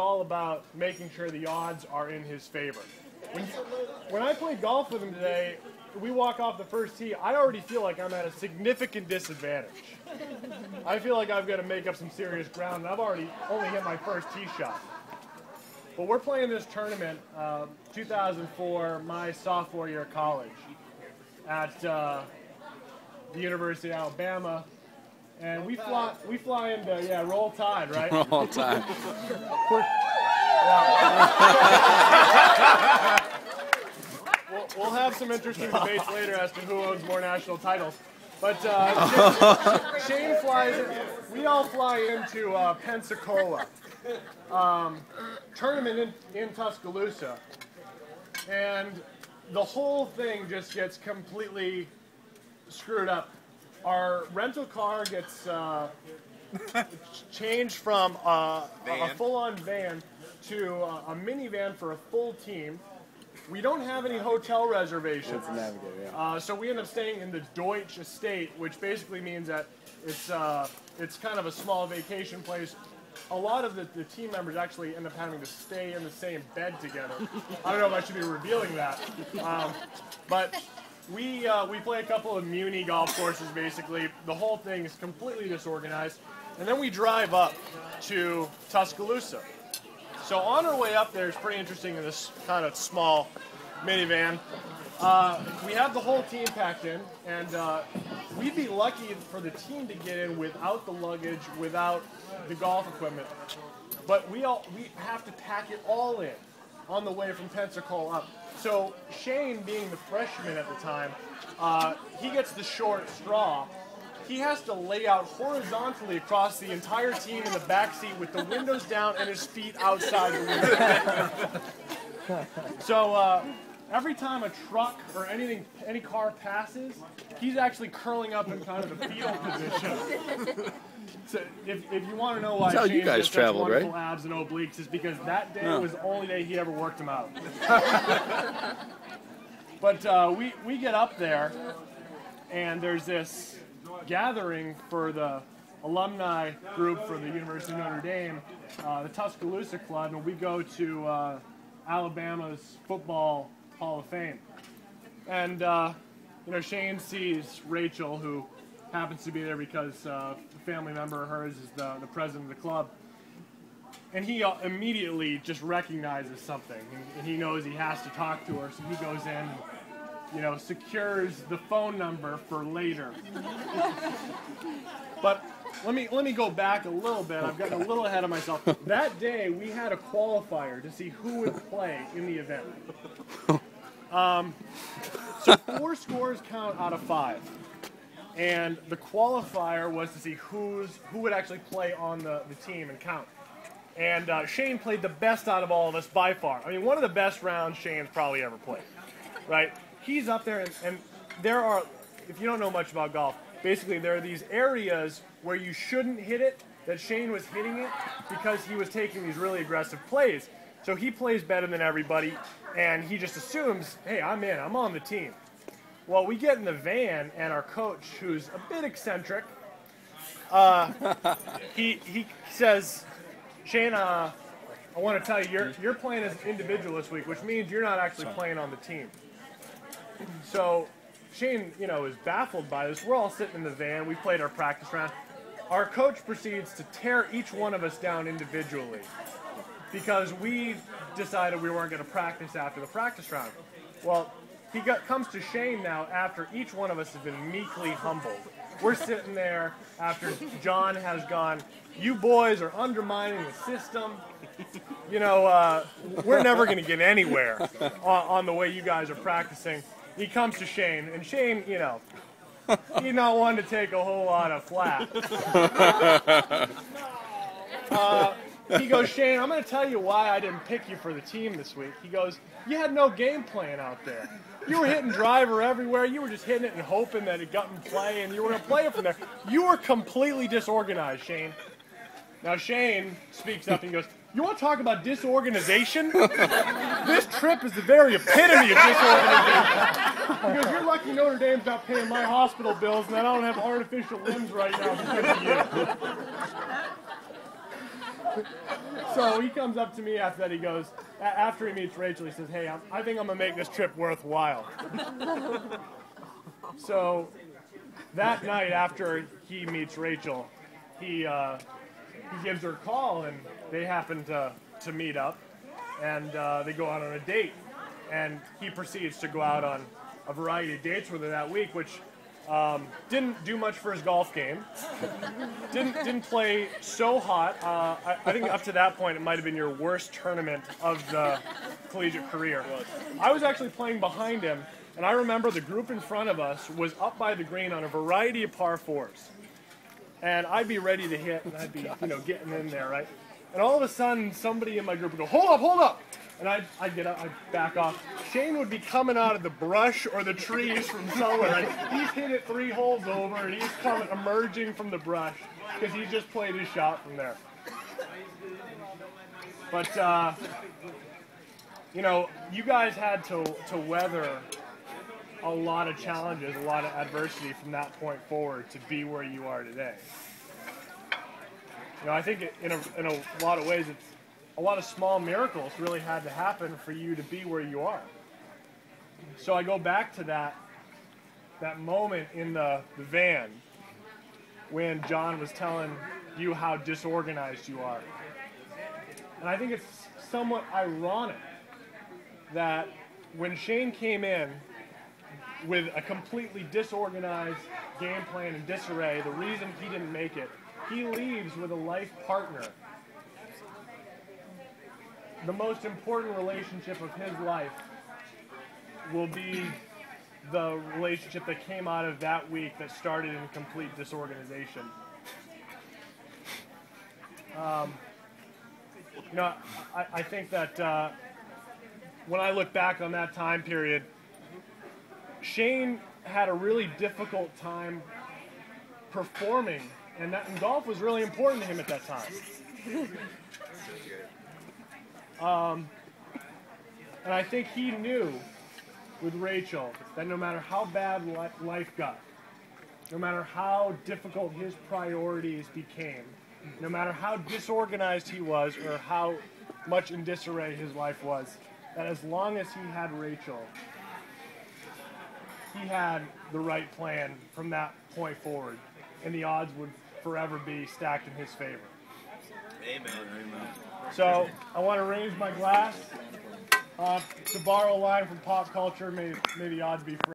all about making sure the odds are in his favor. When I play golf with him today, we walk off the first tee, I already feel like I'm at a significant disadvantage. I feel like I've got to make up some serious ground, and I've already only hit my first tee shot. But we're playing this tournament, 2004, my sophomore year of college, at the University of Alabama, and we fly into Roll Tide, right? Roll Tide. We'll have some interesting debates later as to who owns more national titles. But Shane flies in. We all fly into Pensacola tournament in Tuscaloosa, and the whole thing just gets completely screwed up. Our rental car gets changed from a full-on van to a minivan for a full team. We don't have any hotel reservations, so we end up staying in the Deutsch Estate, which basically means that it's kind of a small vacation place. A lot of the team members actually end up having to stay in the same bed together. I don't know if I should be revealing that, but we play a couple of Muni golf courses. Basically, the whole thing is completely disorganized, and then we drive up to Tuscaloosa. So on our way up there, it's pretty interesting in this kind of small minivan. We have the whole team packed in, and we'd be lucky for the team to get in without the luggage, without the golf equipment. But we have to pack it all in on the way from Pensacola up. So Shane, being the freshman at the time, he gets the short straw. He has to lay out horizontally across the entire team in the back seat with the windows down and his feet outside the window. So every time a truck or any car passes, he's actually curling up in kind of the fetal position. So if you want to know why That's how you Shane guys has such traveled, wonderful right? abs and obliques, is because that day was the only day he ever worked them out. But we get up there, and there's this gathering for the alumni group for the University of Notre Dame, the Tuscaloosa Club, and we go to Alabama's Football Hall of Fame. And Shane sees Rachel, who happens to be there because a family member of hers is the president of the club, and he immediately just recognizes something, and he knows he has to talk to her, so he goes in and secures the phone number for later. But let me go back a little bit. I've gotten a little ahead of myself. That day, we had a qualifier to see who would play in the event. So 4 scores count out of 5. And the qualifier was to see who would actually play on the team and count. And Shane played the best out of all of us by far. I mean, one of the best rounds Shane's probably ever played, right? He's up there, and there are, if you don't know much about golf, basically there are these areas where you shouldn't hit it, that Shane was hitting it because he was taking these really aggressive plays. So he plays better than everybody, and he just assumes, hey, I'm in, I'm on the team. Well, we get in the van, and our coach, who's a bit eccentric, he says, Shane, I want to tell you, you're playing as an individual this week, which means you're not actually playing on the team. So Shane, is baffled by this. We're all sitting in the van. We played our practice round. Our coach proceeds to tear each one of us down individually because we decided we weren't going to practice after the practice round. Well, comes to Shane now after each one of us has been meekly humbled. We're sitting there after John has gone, you boys are undermining the system. We're never going to get anywhere on the way you guys are practicing. He comes to Shane, and Shane, he's not one to take a whole lot of flack. He goes, Shane, I'm going to tell you why I didn't pick you for the team this week. He goes, you had no game plan out there. You were hitting driver everywhere. You were just hitting it and hoping that it got in play, and you were going to play it from there. You were completely disorganized, Shane. Now, Shane speaks up and he goes, you want to talk about disorganization? This trip is the very epitome of disorganization. He goes, you're lucky Notre Dame's not paying my hospital bills and I don't have artificial limbs right now because of you. So he comes up to me after that. He goes, after he meets Rachel, he says, "Hey, I think I'm gonna make this trip worthwhile." So that night after he meets Rachel, he gives her a call, and they happen to meet up, and they go out on a date, and he proceeds to go out on a variety of dates with her that week, which didn't do much for his golf game. Didn't play so hot. I think up to that point it might have been your worst tournament of the collegiate career. I was actually playing behind him, and I remember the group in front of us was up by the green on a variety of par fours. And I'd be ready to hit, and I'd be, getting in there, right? And all of a sudden, somebody in my group would go, hold up! And I'd get up, I'd back off. Shane would be coming out of the brush or the trees from somewhere. And he's hit it 3 holes over, and he's emerging from the brush because he just played his shot from there. But, you guys had to weather a lot of challenges, a lot of adversity from that point forward to be where you are today. I think in a lot of ways, it's a lot of small miracles really had to happen for you to be where you are. So I go back to that moment in the van when John was telling you how disorganized you are. And I think it's somewhat ironic that when Shane came in with a completely disorganized game plan and disarray, the reason he didn't make it, he leaves with a life partner. The most important relationship of his life will be the relationship that came out of that week that started in complete disorganization. I think that when I look back on that time period, Shane had a really difficult time performing, and golf was really important to him at that time. And I think he knew with Rachel that no matter how bad life got, no matter how difficult his priorities became, no matter how disorganized he was or how much in disarray his life was, that as long as he had Rachel, he had the right plan from that point forward, and the odds would forever be stacked in his favor. Amen. So I want to raise my glass to borrow a line from pop culture. May the odds be